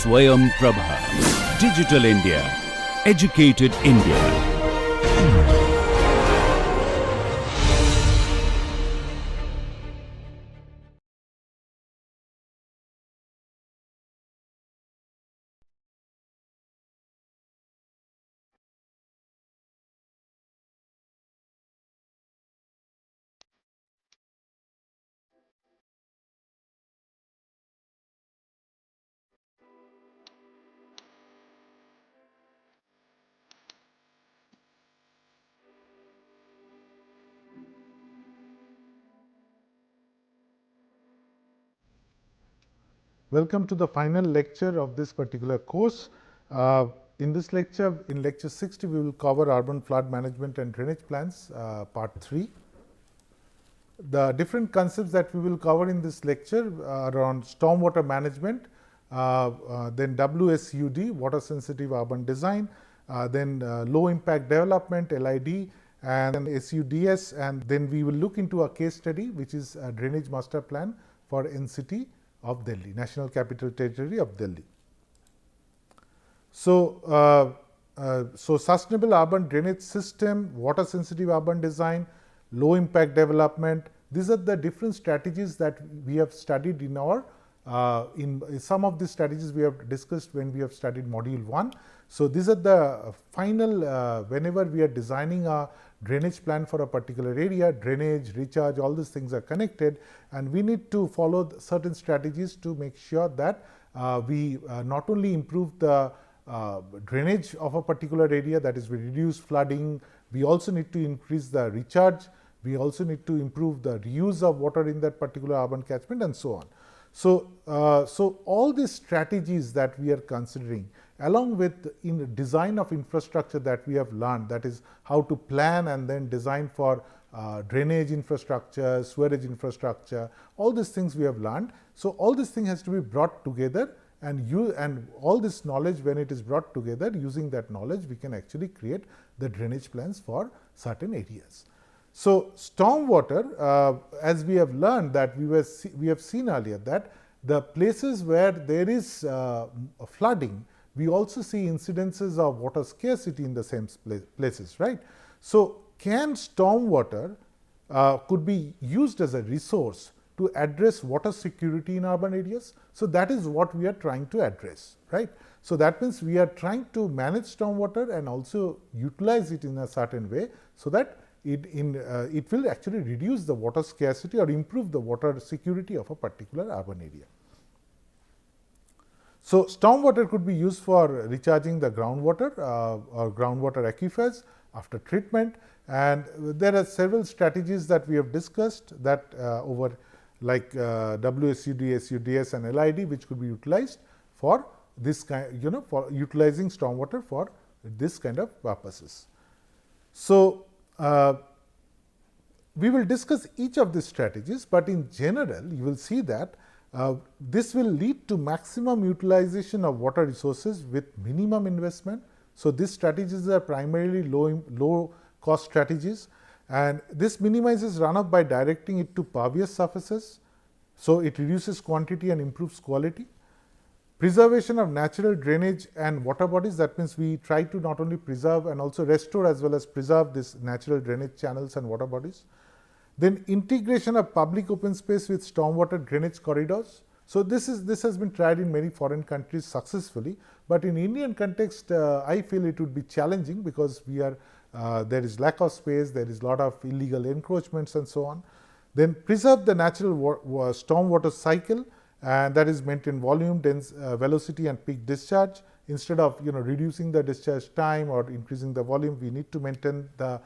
Swayam Prabha. Digital India. Educated India. Welcome to the final lecture of this particular course. In this lecture, in lecture 60, we will cover urban flood management and drainage plans, part 3. The different concepts that we will cover in this lecture are on stormwater management, then WSUD, water sensitive urban design, then low impact development, LID, and then SUDS, and then we will look into a case study which is a drainage master plan for NCT of Delhi, National Capital Territory of Delhi. So, sustainable urban drainage system, water sensitive urban design, low impact development, these are the different strategies that we have studied in our in some of these strategies we have discussed when we have studied module 1. So, these are the final whenever we are designing a drainage plan for a particular area, drainage, recharge, all these things are connected, and we need to follow certain strategies to make sure that we not only improve the drainage of a particular area, that is we reduce flooding, we also need to increase the recharge, we also need to improve the reuse of water in that particular urban catchment and so on. So, all these strategies that we are considering along with in design of infrastructure that we have learned, that is how to plan and then design for drainage infrastructure, sewerage infrastructure, all these things we have learned. So, all this thing has to be brought together, and all this knowledge, when it is brought together, using that knowledge we can actually create the drainage plans for certain areas. So, stormwater, as we have learned that we have seen earlier that the places where there is flooding, we also see incidences of water scarcity in the same places, right. So, can stormwater could be used as a resource to address water security in urban areas? So, that is what we are trying to address, right. So, that means we are trying to manage stormwater and also utilize it in a certain way, so that it will actually reduce the water scarcity or improve the water security of a particular urban area. So, stormwater could be used for recharging the groundwater or groundwater aquifers after treatment, and there are several strategies that we have discussed that over like WSUD, SUDS and LID, which could be utilized for this kind, for utilizing stormwater for this kind of purposes. So, we will discuss each of these strategies, but in general you will see that this will lead to maximum utilization of water resources with minimum investment. So, these strategies are primarily low cost strategies, and this minimizes runoff by directing it to pervious surfaces. So, it reduces quantity and improves quality. Preservation of natural drainage and water bodies, that means we try to not only preserve and also restore as well as preserve this natural drainage channels and water bodies. Then integration of public open space with stormwater drainage corridors. So, this has been tried in many foreign countries successfully, but in Indian context I feel it would be challenging because we are there is lack of space, there is lot of illegal encroachments and so on. Then preserve the natural stormwater cycle, and that is maintain volume, velocity and peak discharge. Instead of reducing the discharge time or increasing the volume, we need to maintain the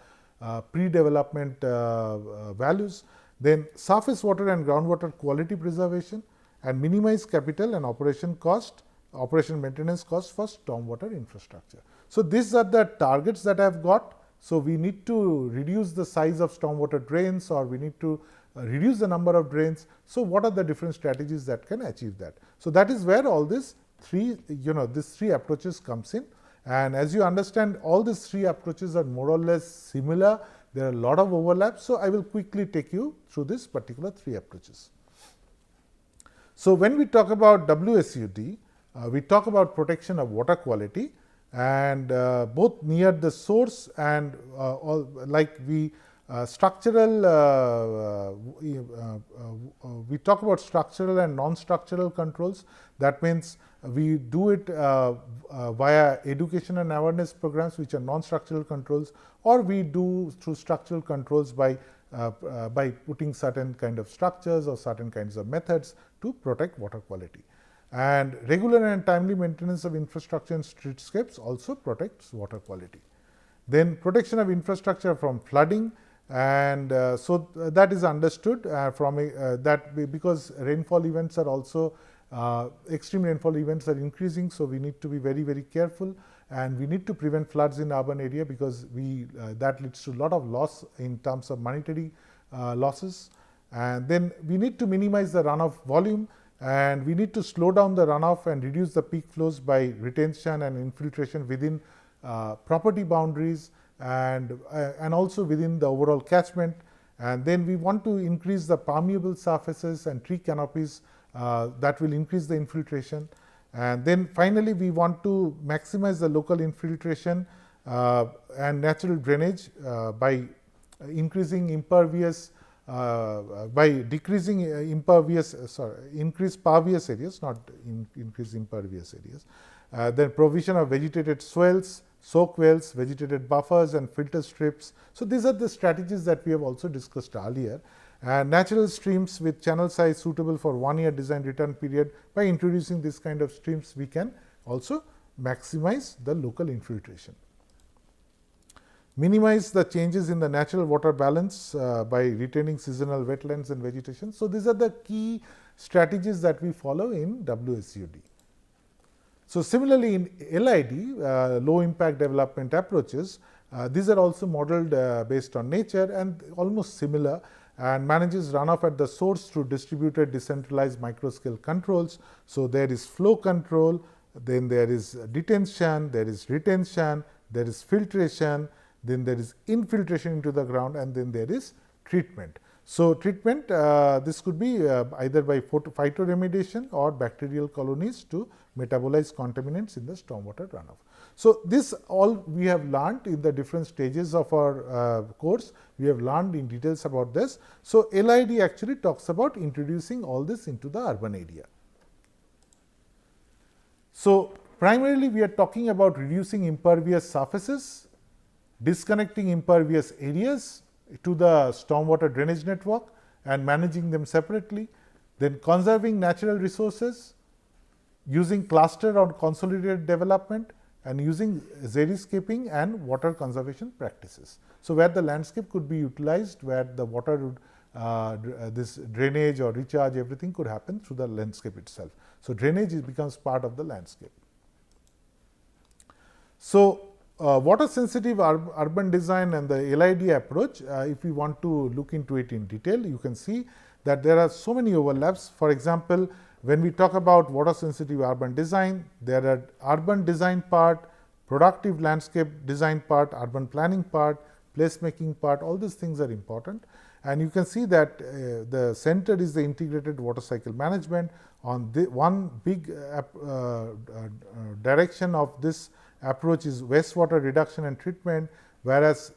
pre-development values. Then surface water and groundwater quality preservation, and minimize capital and operation maintenance cost for stormwater infrastructure. So, these are the targets that I have got. So, we need to reduce the size of stormwater drains, or we need to reduce the number of drains. So, what are the different strategies that can achieve that? So, that is where all these three approaches comes in, and as you understand, all these three approaches are more or less similar. There are a lot of overlaps. So, I will quickly take you through this particular three approaches. So, when we talk about WSUD, we talk about protection of water quality, and both near the source and all, like we we talk about structural and non-structural controls. That means we do it via education and awareness programs, which are non-structural controls, or we do through structural controls by putting certain kind of structures or certain kinds of methods to protect water quality. And regular and timely maintenance of infrastructure and streetscapes also protects water quality. Then protection of infrastructure from flooding, and so that is understood from that because rainfall events are also extreme rainfall events are increasing, so we need to be very, very careful, and we need to prevent floods in urban area, because that leads to a lot of loss in terms of monetary losses. And then we need to minimize the runoff volume, and we need to slow down the runoff and reduce the peak flows by retention and infiltration within property boundaries, and also within the overall catchment. And then we want to increase the permeable surfaces and tree canopies that will increase the infiltration. And then finally, we want to maximize the local infiltration and natural drainage by increasing impervious by decreasing increase pervious areas, not increase impervious areas. Then provision of vegetated swales, soak wells, vegetated buffers, and filter strips. So these are the strategies that we have also discussed earlier. And natural streams with channel size suitable for 1 year design return period. By introducing this kind of streams, we can also maximize the local infiltration. Minimize the changes in the natural water balance by retaining seasonal wetlands and vegetation. So these are the key strategies that we follow in WSUD. So similarly, in LID, low impact development approaches, these are also modeled based on nature and almost similar, and manages runoff at the source through distributed decentralized microscale controls. So there is flow control, then there is detention, there is retention, there is filtration, then there is infiltration into the ground, and then there is treatment. So treatment, this could be either by phytoremediation or bacterial colonies to metabolize contaminants in the stormwater runoff. So this all we have learned in the different stages of our course. We have learned in details about this. So LID actually talks about introducing all this into the urban area. So primarily we are talking about reducing impervious surfaces, disconnecting impervious areas to the stormwater drainage network and managing them separately, then conserving natural resources, using cluster or consolidated development, and using xeriscaping and water conservation practices. So where the landscape could be utilized, where the water would, this drainage or recharge, everything could happen through the landscape itself. So drainage becomes part of the landscape. So water sensitive urban design and the LID approach, if we want to look into it in detail, you can see that there are so many overlaps. For example, when we talk about water sensitive urban design, there are urban design part, productive landscape design part, urban planning part, placemaking part, all these things are important. And you can see that the center is the integrated water cycle management. On the one big direction of this approach is wastewater reduction and treatment, whereas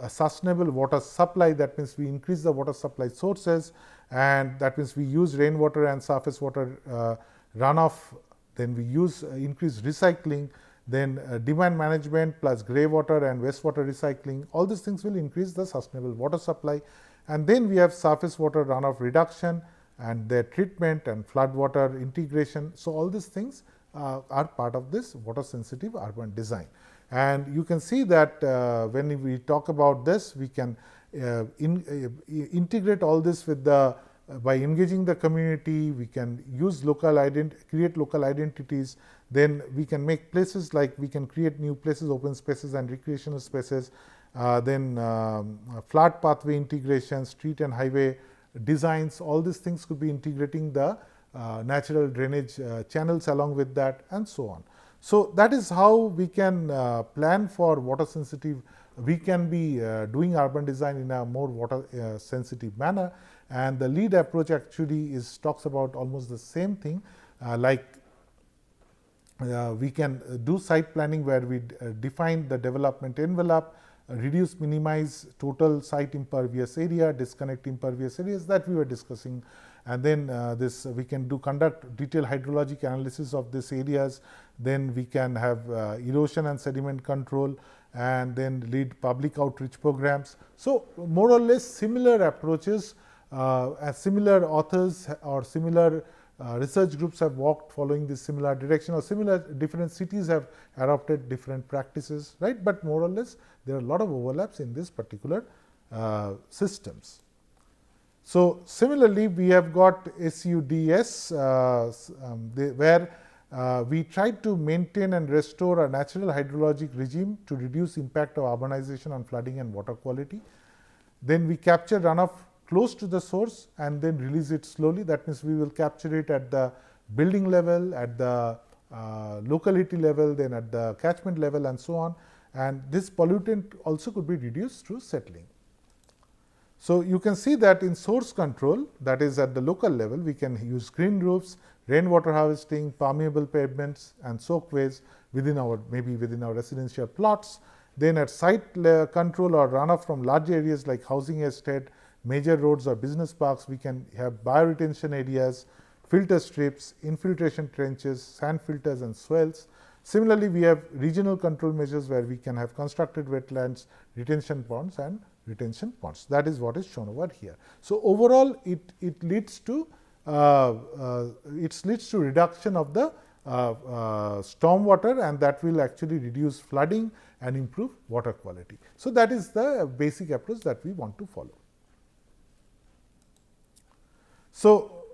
sustainable water supply, that means we increase the water supply sources, and that means we use rainwater and surface water runoff, then we use increased recycling, then demand management plus grey water and wastewater recycling. All these things will increase the sustainable water supply. And then we have surface water runoff reduction and their treatment and flood water integration. So all these things are part of this water sensitive urban design. And you can see that when we talk about this, we can integrate all this with the by engaging the community. We can use create local identities. Then we can make places, like we can create new places, open spaces and recreational spaces. Then flood pathway integration, street and highway designs, all these things could be integrating the natural drainage channels along with that, and so on. So that is how we can plan for water sensitive. We can be doing urban design in a more water sensitive manner, and the lead approach actually talks about almost the same thing, like we can do site planning where we define the development envelope, reduce, minimize total site impervious area, disconnect impervious areas that we were discussing, and then this we can conduct detailed hydrologic analysis of these areas. Then we can have erosion and sediment control, and then lead public outreach programs. So more or less similar approaches, as similar authors or similar research groups have worked following this similar direction, or similar different cities have adopted different practices, right? But more or less there are a lot of overlaps in this particular systems. So similarly, we have got SUDS, where we tried to maintain and restore a natural hydrologic regime to reduce impact of urbanization on flooding and water quality. Then we capture runoff close to the source and then release it slowly. That means we will capture it at the building level, at the locality level, then at the catchment level, and so on. And this pollutant also could be reduced through settling. So you can see that in source control, that is at the local level, we can use green roofs, rainwater harvesting, permeable pavements, and soakways within our residential plots. Then at site control or runoff from large areas like housing estate, major roads or business parks, we can have bioretention areas, filter strips, infiltration trenches, sand filters, and swells. Similarly, we have regional control measures where we can have constructed wetlands, retention ponds, and retention ponds. That is what is shown over here. So overall, it leads to reduction of the stormwater, and that will actually reduce flooding and improve water quality. So that is the basic approach that we want to follow. So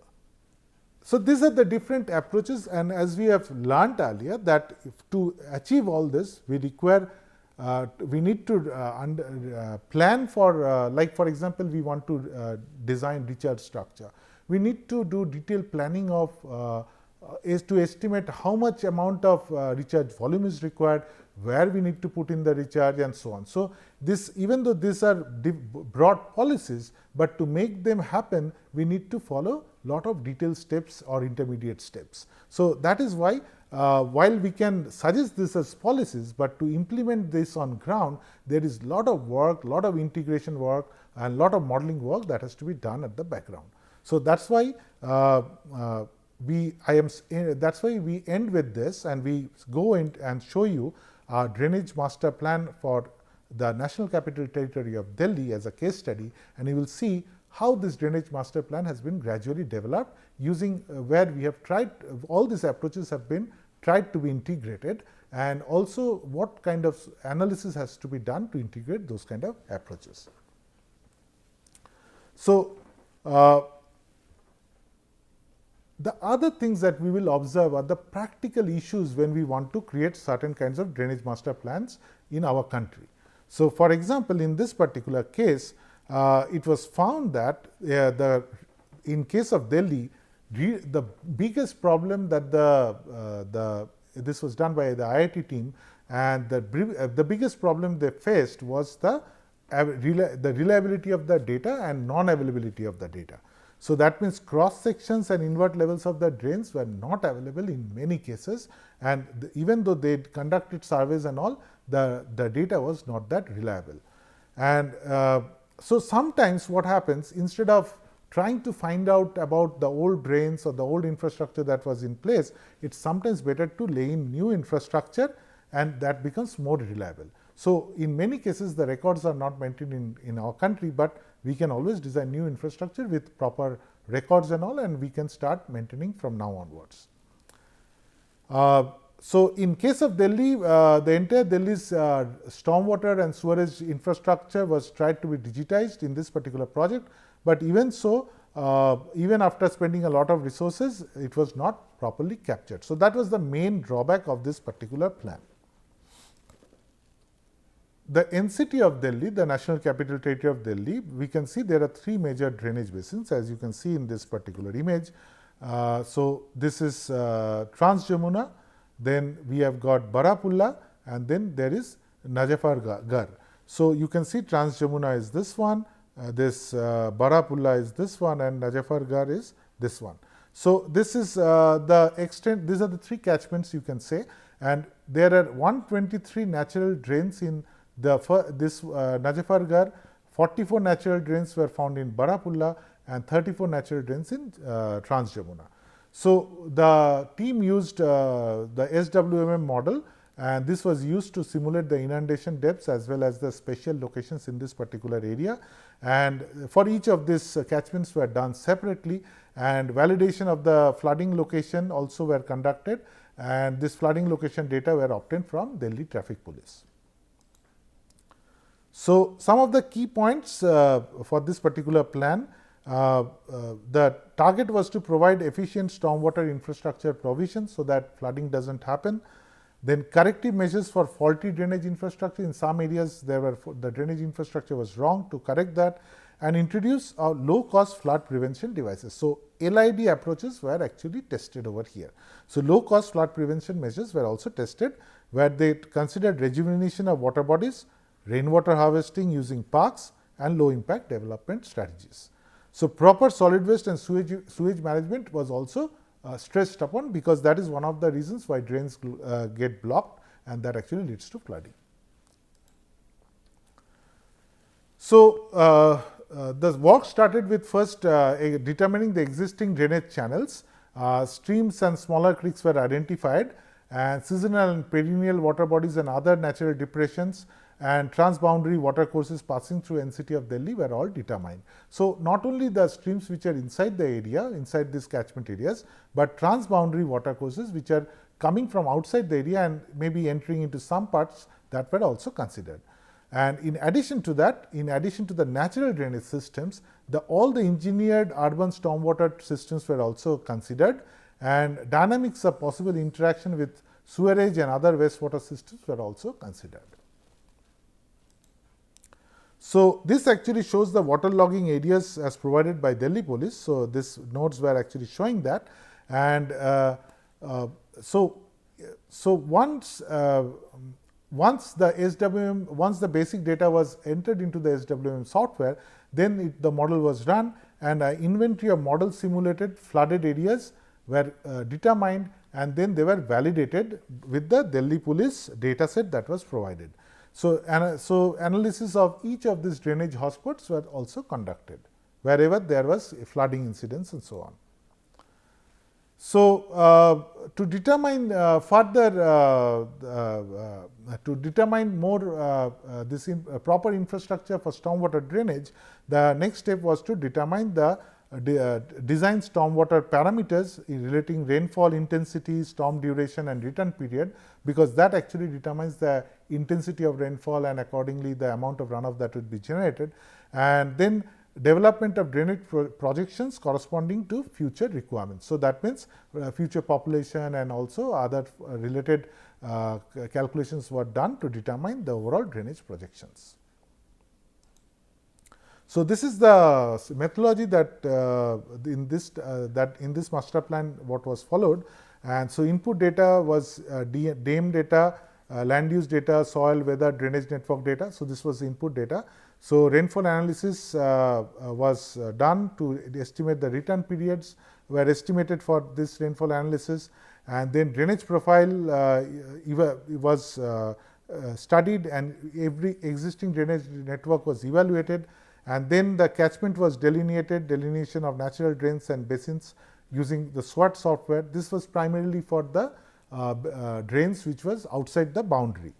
these are the different approaches, and as we have learnt earlier, that to achieve all this, we require we need to plan for, like for example, we want to design recharge structure. We need to do detailed planning of to estimate how much amount of recharge volume is required, where we need to put in the recharge, and so on. So this, even though these are broad policies, but to make them happen, we need to follow lot of detailed steps or intermediate steps. So that is why while we can suggest this as policies, but to implement this on ground, there is lot of work, lot of integration work, and lot of modeling work that has to be done at the background. So that's why we end with this, and we go in and show you our drainage master plan for the National Capital Territory of Delhi as a case study, and you will see how this drainage master plan has been gradually developed using where we have tried all these approaches have been tried to be integrated, and also what kind of analysis has to be done to integrate those kind of approaches. So the other things that we will observe are the practical issues when we want to create certain kinds of drainage master plans in our country. So for example, in this particular case, it was found that in case of Delhi, the biggest problem that this was done by the IIT team, and the biggest problem they faced was the reliability of the data and non-availability of the data. So that means cross sections and invert levels of the drains were not available in many cases, and even though they conducted surveys and all, the data was not that reliable. And so sometimes what happens, instead of trying to find out about the old drains or the old infrastructure that was in place, it's sometimes better to lay in new infrastructure, and that becomes more reliable. So in many cases, the records are not maintained in our country, but we can always design new infrastructure with proper records and all, and we can start maintaining from now onwards. So in case of Delhi, the entire Delhi's stormwater and sewerage infrastructure was tried to be digitized in this particular project, but even so, even after spending a lot of resources, it was not properly captured. So that was the main drawback of this particular plan. The NCT of Delhi, the National Capital Territory of Delhi, we can see there are three major drainage basins, as you can see in this particular image. So this is Trans Jamuna, then we have got Barapulla, and then there is Najafargarh. So you can see Trans Jamuna is this one, this Barapulla is this one, and Najafargarh is this one. So, this is the extent, these are the 3 catchments you can say, and there are 123 natural drains in this Najafargarh, 44 natural drains were found in Barapulla and 34 natural drains in Trans Jamuna. So, the team used the SWMM model, and this was used to simulate the inundation depths as well as the spatial locations in this particular area. And for each of these catchments were done separately, and validation of the flooding location also were conducted, and this flooding location data were obtained from Delhi Traffic Police. So, some of the key points for this particular plan. The target was to provide efficient stormwater infrastructure provision so that flooding does not happen. Then corrective measures for faulty drainage infrastructure. In some areas the drainage infrastructure was wrong, to correct that, and introduce low cost flood prevention devices. So, LID approaches were actually tested over here. So, low cost flood prevention measures were also tested, where they considered rejuvenation of water bodies, rainwater harvesting using parks, and low impact development strategies. So, proper solid waste and sewage management was also stressed upon, because that is one of the reasons why drains get blocked, and that actually leads to flooding. So, the work started with first determining the existing drainage channels. Streams and smaller creeks were identified, and seasonal and perennial water bodies and other natural depressions and transboundary water courses passing through NCT of Delhi were all determined. So, not only the streams which are inside the area, inside these catchment areas, but transboundary water courses which are coming from outside the area and maybe entering into some parts, that were also considered. And in addition to that, in addition to the natural drainage systems, all the engineered urban stormwater systems were also considered, and dynamics of possible interaction with sewerage and other wastewater systems were also considered. So, this actually shows the waterlogging areas as provided by Delhi Police. So, these nodes were actually showing that, and so once the SWM, once the basic data was entered into the SWM software, then the model was run, and an inventory of model simulated flooded areas were determined, and then they were validated with the Delhi Police data set that was provided. So, analysis of each of these drainage hotspots were also conducted, wherever there was flooding incidents and so on. So, to determine to determine more proper infrastructure for stormwater drainage, the next step was to determine the design stormwater parameters relating rainfall intensity, storm duration, and return period, because that actually determines the intensity of rainfall and accordingly the amount of runoff that would be generated, and then development of drainage projections corresponding to future requirements. So, that means future population and also other related calculations were done to determine the overall drainage projections. So, this is the methodology that in this master plan what was followed, and so input data was DAME data, land use data, soil, weather, drainage network data. So, this was input data. So, rainfall analysis was done to estimate the return periods were estimated for this rainfall analysis, and then drainage profile was studied, and every existing drainage network was evaluated, and then the catchment was delineated, delineation of natural drains and basins using the SWAT software. This was primarily for the drains which was outside the boundary.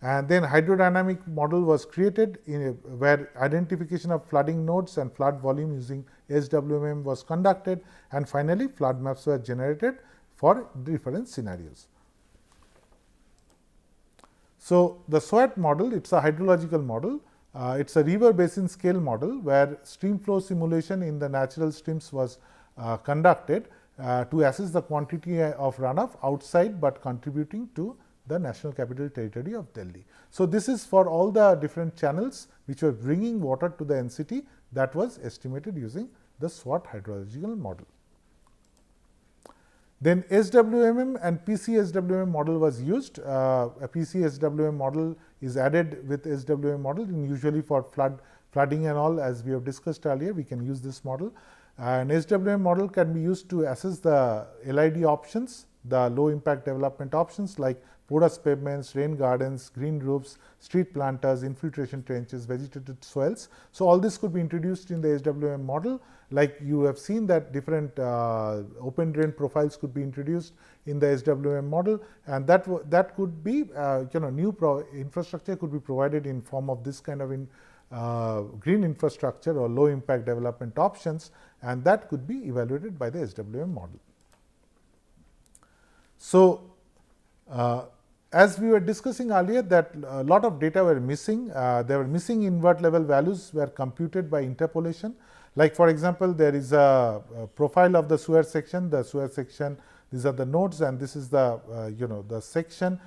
And then hydrodynamic model was created where identification of flooding nodes and flood volume using SWMM was conducted, and finally flood maps were generated for different scenarios. So, the SWAT model, it is a hydrological model. It is a river basin scale model where stream flow simulation in the natural streams was conducted to assess the quantity of runoff outside, but contributing to the National Capital Territory of Delhi. So, this is for all the different channels which were bringing water to the NCT, that was estimated using the SWAT hydrological model. Then SWMM and PCSWM model was used. A PCSWM model is added with SWM model, and usually for flooding and all, as we have discussed earlier, we can use this model. An SWM model can be used to assess the LID options, the low impact development options like porous pavements, rain gardens, green roofs, street planters, infiltration trenches, vegetated soils. So, all this could be introduced in the SWM model, like you have seen that different open drain profiles could be introduced in the SWM model, and that could be new infrastructure could be provided in form of this kind of green infrastructure or low impact development options, and that could be evaluated by the SWM model. So, as we were discussing earlier that a lot of data were missing, there were missing invert level values were computed by interpolation. Like for example, there is a profile of the sewer section, these are the nodes and this is the the section.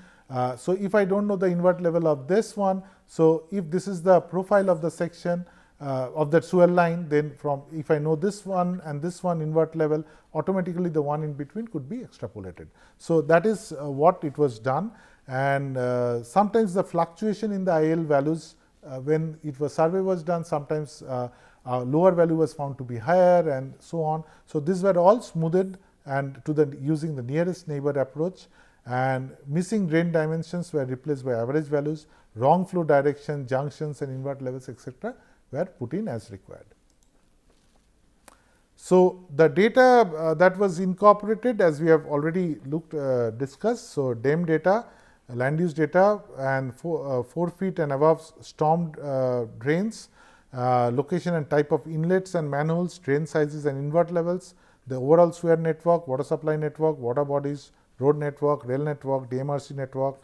So, if I do not know the invert level of this one, so if this is the profile of the section of that sewer line, then if I know this one and this one invert level, automatically the one in between could be extrapolated. So, that is what it was done, and sometimes the fluctuation in the IL values when survey was done, sometimes lower value was found to be higher and so on. So, these were all smoothed and using the nearest neighbor approach, and missing drain dimensions were replaced by average values, wrong flow direction, junctions and invert levels etc. were put in as required. So, the data that was incorporated, as we have already discussed. So, DEM data, land use data and 4 feet and above storm drains, location and type of inlets and manholes, drain sizes and invert levels, the overall sewer network, water supply network, water bodies, road network, rail network, DMRC network,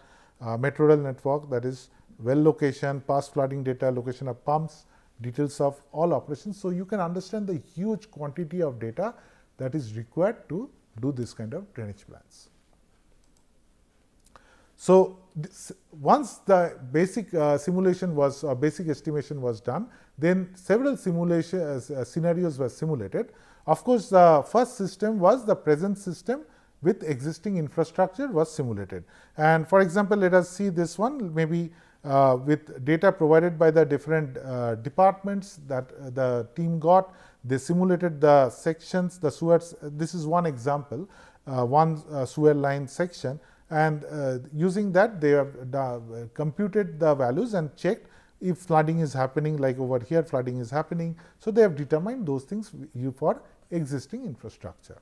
metro rail network, that is well location, past flooding data, location of pumps, details of all operations. So, you can understand the huge quantity of data that is required to do this kind of drainage plans. So, once the basic simulation was basic estimation was done, then several scenarios were simulated. Of course, the first system was the present system with existing infrastructure was simulated. And for example, let us see this one, maybe with data provided by the different departments that the team got. They simulated the sections, the sewers. This is one example, one sewer line section, and using that they have computed the values and checked if flooding is happening, like over here flooding is happening. So, they have determined those things for existing infrastructure.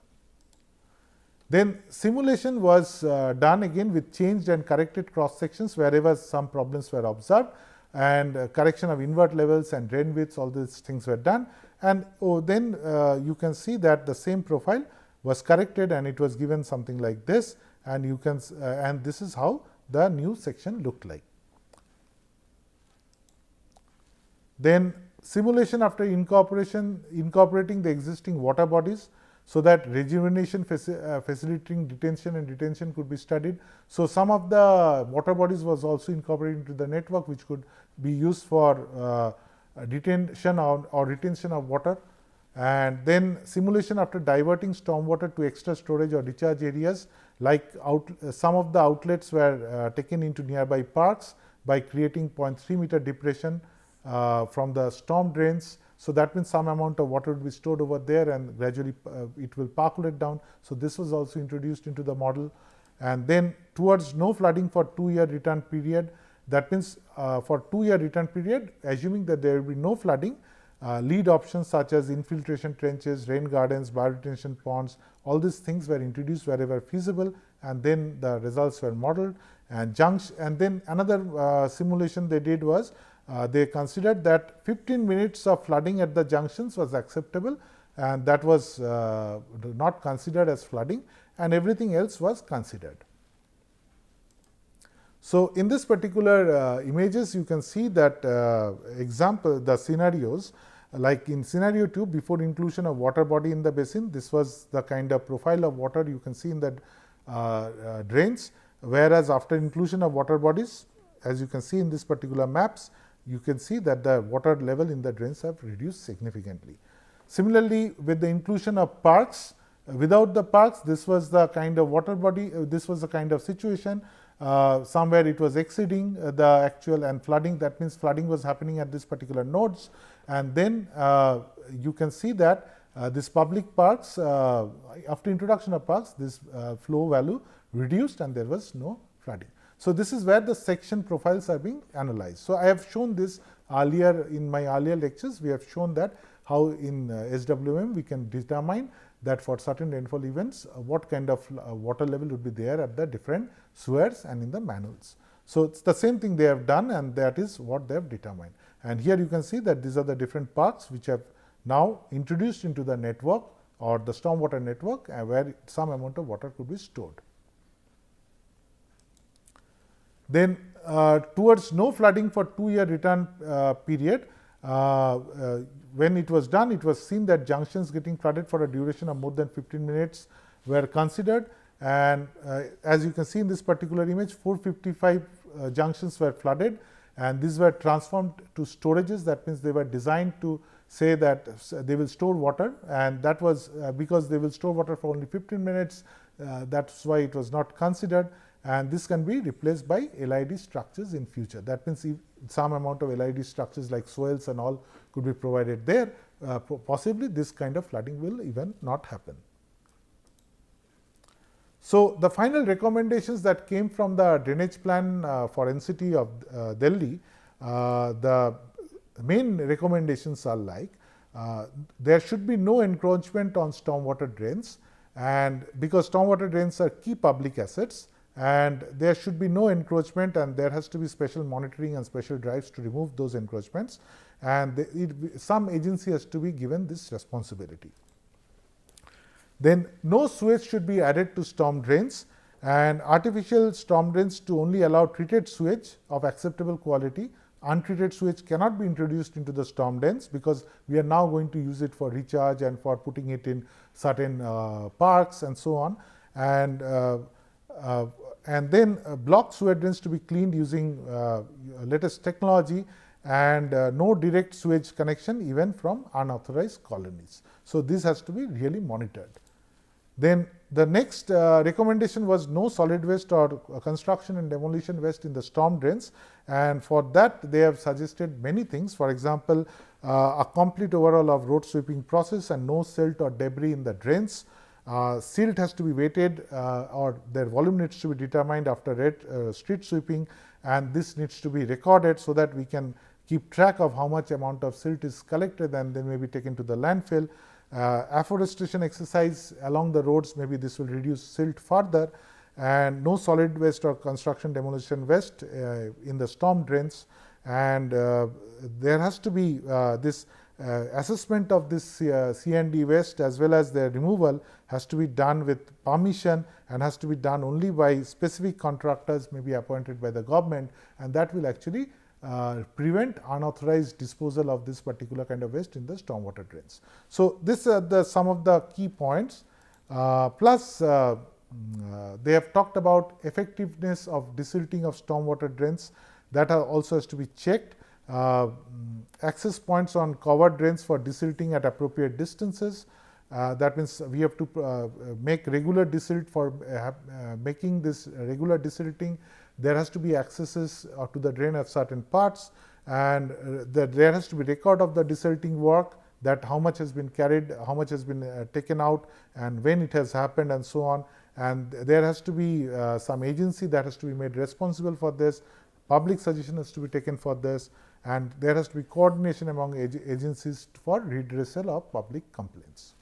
Then simulation was done again with changed and corrected cross sections wherever some problems were observed, and correction of invert levels and drain widths, all these things were done. And then you can see that the same profile was corrected and it was given something like this, and you can and this is how the new section looked like. Then simulation after incorporating the existing water bodies, so that rejuvenation facilitating detention and retention could be studied. So, some of the water bodies was also incorporated into the network, which could be used for detention or retention of water. And then simulation after diverting stormwater to extra storage or discharge areas, like some of the outlets were taken into nearby parks by creating 0.3 meter depression from the storm drains. So, that means some amount of water will be stored over there and gradually it will percolate down. So, this was also introduced into the model. And then towards no flooding for 2-year return period, that means for 2-year return period, assuming that there will be no flooding, lead options such as infiltration trenches, rain gardens, bioretention ponds, all these things were introduced wherever feasible, and then the results were modeled. And then another simulation they did was they considered that 15 minutes of flooding at the junctions was acceptable, and that was not considered as flooding, and everything else was considered. So, in this particular images, you can see that the scenarios, like in scenario 2, before inclusion of water body in the basin, this was the kind of profile of water you can see in the drains, whereas after inclusion of water bodies, as you can see in this particular maps, you can see that the water level in the drains have reduced significantly. Similarly, with the inclusion of parks, without the parks, this was the kind of water body, this was the kind of situation. Somewhere it was exceeding the actual and flooding, that means flooding was happening at this particular nodes. And then you can see that These public parks, after introduction of parks, this flow value reduced and there was no flooding. So, this is where the section profiles are being analyzed. So, I have shown this earlier in my earlier lectures. We have shown that how in SWM we can determine that for certain rainfall events what kind of water level would be there at the different sewers and in the manholes. So, it is the same thing they have done and that is what they have determined. And here you can see that these are the different parks which have now introduced into the network or the stormwater network where some amount of water could be stored. Then towards no flooding for 2-year return period, when it was done, it was seen that junctions getting flooded for a duration of more than 15 minutes were considered, and as you can see in this particular image, 455 junctions were flooded and these were transformed to storages. That means they were designed to say that they will store water, and that was because they will store water for only 15 minutes, that is why it was not considered, and this can be replaced by LID structures in future. That means if some amount of LID structures like swales and all could be provided there, possibly this kind of flooding will even not happen. So, the final recommendations that came from the drainage plan for NCT of Delhi, the main recommendations are like there should be no encroachment on stormwater drains, and because stormwater drains are key public assets, and there should be no encroachment and there has to be special monitoring and special drives to remove those encroachments, and some agency has to be given this responsibility. Then no sewage should be added to storm drains, and artificial storm drains to only allow treated sewage of acceptable quality. Untreated sewage cannot be introduced into the storm drains because we are now going to use it for recharge and for putting it in certain parks and so on. And then block sewer drains to be cleaned using latest technology, and no direct sewage connection even from unauthorized colonies. So, this has to be really monitored. Then the next recommendation was no solid waste or construction and demolition waste in the storm drains, and for that they have suggested many things. For example, a complete overhaul of road sweeping process and no silt or debris in the drains. Silt has to be weighted or their volume needs to be determined after street sweeping, and this needs to be recorded so that we can keep track of how much amount of silt is collected and then may be taken to the landfill. Afforestation exercise along the roads, maybe this will reduce silt further, and no solid waste or construction demolition waste in the storm drains, and there has to be this assessment of this C&D waste as well as their removal has to be done with permission and has to be done only by specific contractors may be appointed by the government, and that will actually prevent unauthorized disposal of this particular kind of waste in the stormwater drains. So, this are some of the key points, plus they have talked about effectiveness of desilting of stormwater drains, that also has to be checked. Access points on covered drains for desilting at appropriate distances. That means we have to make regular desilt. For making this regular desilting, there has to be accesses to the drain at certain parts, and there has to be record of the desilting work, that how much has been carried, how much has been taken out, and when it has happened, and so on. And there has to be some agency that has to be made responsible for this. Public suggestion has to be taken for this, and there has to be coordination among agencies for redressal of public complaints.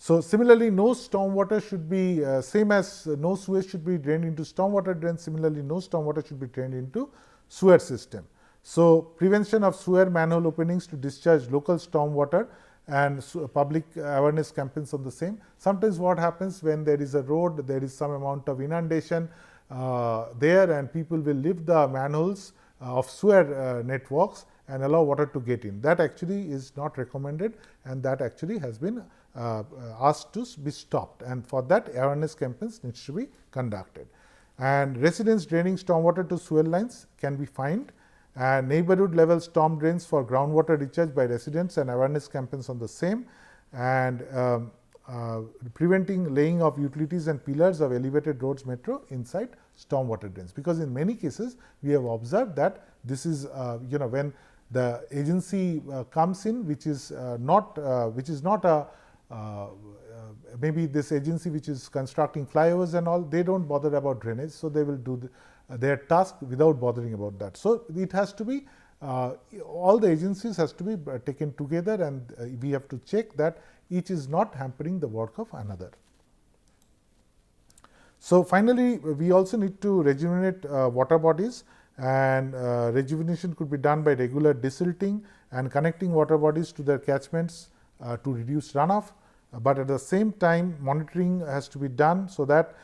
So, similarly, no stormwater should be same as no sewage should be drained into stormwater drains. Similarly, no stormwater should be drained into sewer system. So, prevention of sewer manhole openings to discharge local stormwater and public awareness campaigns on the same. Sometimes what happens when there is a road, there is some amount of inundation there, and people will lift the manholes of sewer networks and allow water to get in. That actually is not recommended, and that actually has been asked to be stopped, and for that awareness campaigns needs to be conducted. And residents draining stormwater to sewer lines can be fined, and neighborhood level storm drains for groundwater recharge by residents and awareness campaigns on the same, and preventing laying of utilities and pillars of elevated roads metro inside stormwater drains, because in many cases we have observed that this is when the agency comes in, which is not a maybe this agency which is constructing flyovers and all, they don't bother about drainage, so they will do their task without bothering about that. So it has to be all the agencies has to be taken together, and we have to check that each is not hampering the work of another. So finally, we also need to rejuvenate water bodies, and rejuvenation could be done by regular desilting and connecting water bodies to their catchments to reduce runoff. But at the same time, monitoring has to be done so that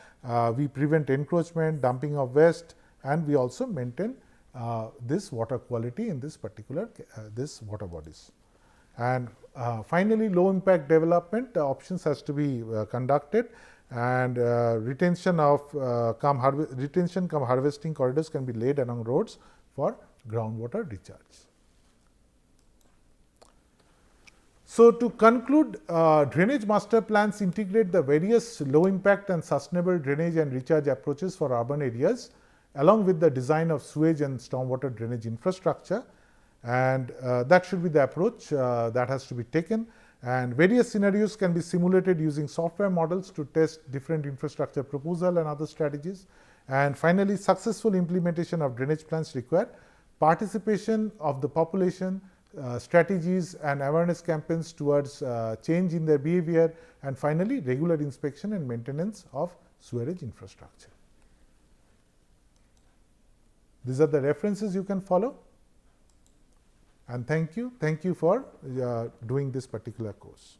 we prevent encroachment, dumping of waste, and we also maintain this water quality in this particular this water bodies. And finally, low impact development options has to be conducted, and retention cum harvesting corridors can be laid along roads for groundwater recharge. So to conclude, drainage master plans integrate the various low impact and sustainable drainage and recharge approaches for urban areas, along with the design of sewage and stormwater drainage infrastructure, and that should be the approach that has to be taken. And various scenarios can be simulated using software models to test different infrastructure proposal and other strategies. And finally, successful implementation of drainage plans require participation of the population, strategies and awareness campaigns towards change in their behavior, and finally regular inspection and maintenance of sewerage infrastructure. These are the references you can follow, and thank you for doing this particular course.